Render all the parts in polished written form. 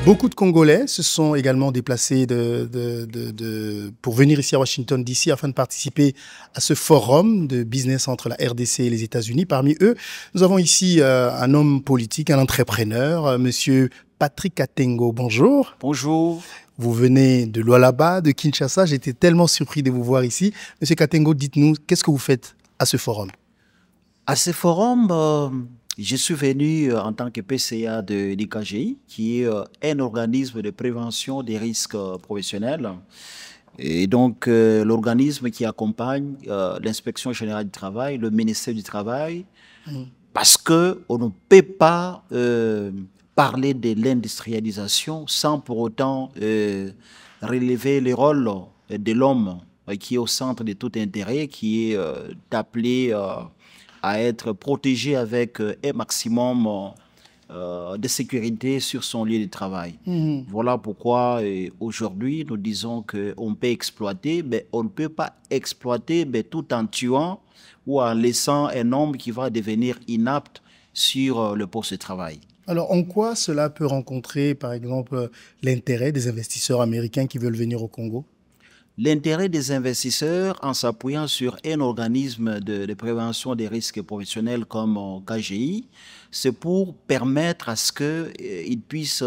Beaucoup de Congolais se sont également déplacés pour venir ici à Washington, D.C. afin de participer à ce forum de business entre la RDC et les États-Unis. Parmi eux, nous avons ici un homme politique, un entrepreneur, monsieur Patrick Katengo. Bonjour. Bonjour. Vous venez de Lualaba, de Kinshasa. J'étais tellement surpris de vous voir ici. Monsieur Katengo, dites-nous, qu'est-ce que vous faites à ce forum? À ce forum, je suis venu en tant que PCA de l'IKGI, qui est un organisme de prévention des risques professionnels. Et donc, l'organisme qui accompagne l'inspection générale du travail, le ministère du Travail, parce qu'on ne peut pas parler de l'industrialisation sans pour autant relever le rôle de l'homme qui est au centre de tout intérêt, qui est appelé à être protégé avec un maximum de sécurité sur son lieu de travail. Voilà pourquoi aujourd'hui nous disons qu'on peut exploiter, mais on ne peut pas exploiter tout en tuant ou en laissant un homme qui va devenir inapte sur le poste de travail. Alors, en quoi cela peut rencontrer, par exemple, l'intérêt des investisseurs américains qui veulent venir au Congo? L'intérêt des investisseurs, en s'appuyant sur un organisme de prévention des risques professionnels comme KGI, c'est pour permettre à ce qu'ils puissent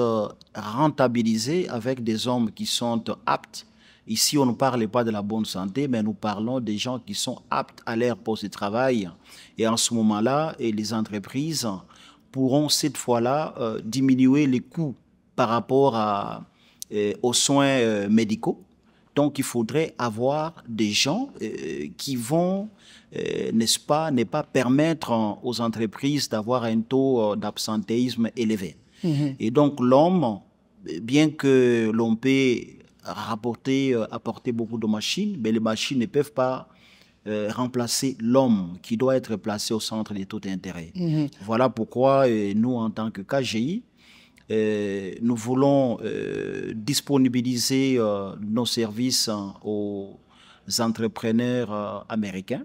rentabiliser avec des hommes qui sont aptes. Ici, on ne parle pas de la bonne santé, mais nous parlons des gens qui sont aptes à leur poste de travail. Et en ce moment-là, les entreprises pourront cette fois-là diminuer les coûts par rapport aux soins médicaux. Donc, il faudrait avoir des gens qui vont, n'est-ce pas, ne pas permettre aux entreprises d'avoir un taux d'absentéisme élevé. Et donc, l'homme, bien que l'on peut apporter beaucoup de machines, mais les machines ne peuvent pas remplacer l'homme qui doit être placé au centre de tout intérêt. Voilà pourquoi nous, en tant que KGI, nous voulons disponibiliser nos services aux entrepreneurs américains,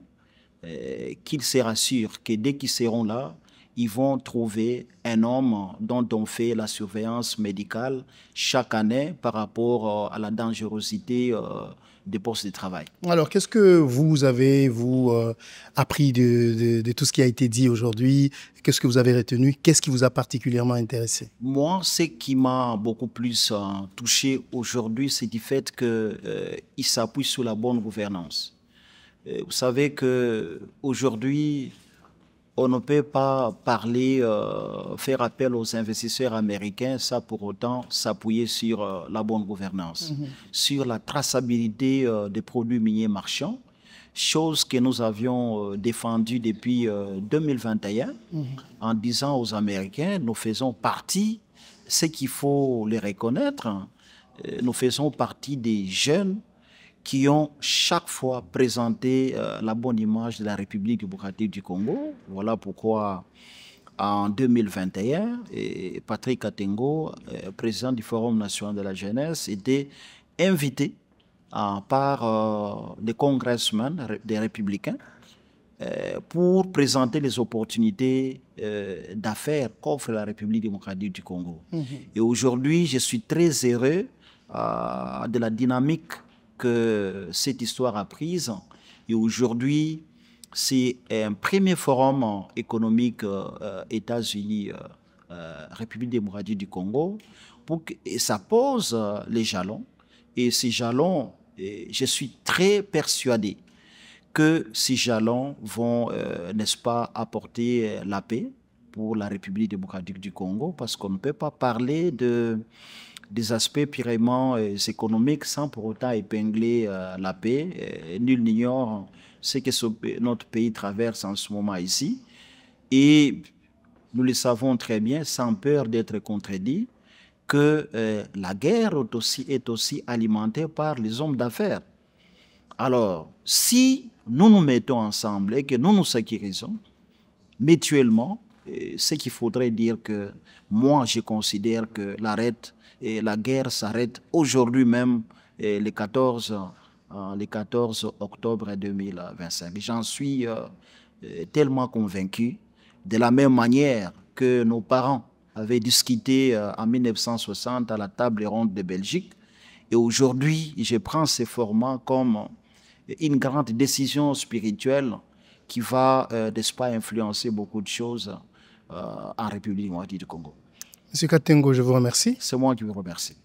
qu'ils se rassurent que dès qu'ils seront là, ils vont trouver un homme dont on fait la surveillance médicale chaque année par rapport à la dangerosité des postes de travail. Alors, qu'est-ce que vous avez, appris de tout ce qui a été dit aujourd'hui? Qu'est-ce que vous avez retenu? Qu'est-ce qui vous a particulièrement intéressé? Moi, ce qui m'a beaucoup plus touché aujourd'hui, c'est du fait qu'il s'appuie sur la bonne gouvernance. Vous savez qu'aujourd'hui, on ne peut pas parler, faire appel aux investisseurs américains, ça pour autant s'appuyer sur la bonne gouvernance, sur la traçabilité des produits miniers marchands, chose que nous avions défendue depuis 2021, en disant aux Américains, nous faisons partie, ce qu'il faut les reconnaître, nous faisons partie des jeunes qui ont chaque fois présenté la bonne image de la République démocratique du Congo. Voilà pourquoi, en 2021, Patrick Katengo, président du Forum national de la jeunesse, était invité par des congressmen des républicains pour présenter les opportunités d'affaires qu'offre la République démocratique du Congo. Et aujourd'hui, je suis très heureux de la dynamique que cette histoire a prise. Et aujourd'hui, c'est un premier forum économique États-Unis, République démocratique du Congo, et ça pose les jalons. Et ces jalons, je suis très persuadé que ces jalons vont, n'est-ce pas, apporter la paix pour la République démocratique du Congo, parce qu'on ne peut pas parler des aspects purement économiques sans pour autant épingler la paix. Nul n'ignore ce que notre pays traverse en ce moment ici. Et nous le savons très bien, sans peur d'être contredit, que la guerre est aussi alimentée par les hommes d'affaires. Alors, si nous nous mettons ensemble et que nous nous sécurisons mutuellement, ce qu'il faudrait dire que moi, je considère que la guerre s'arrête aujourd'hui même, le 14 octobre 2025. J'en suis tellement convaincu, de la même manière que nos parents avait discuté en 1960 à la table ronde de Belgique. Et aujourd'hui, je prends ce format comme une grande décision spirituelle qui va, n'est-ce pas, influencer beaucoup de choses en République démocratique du Congo. Monsieur Katengo, je vous remercie. C'est moi qui vous remercie.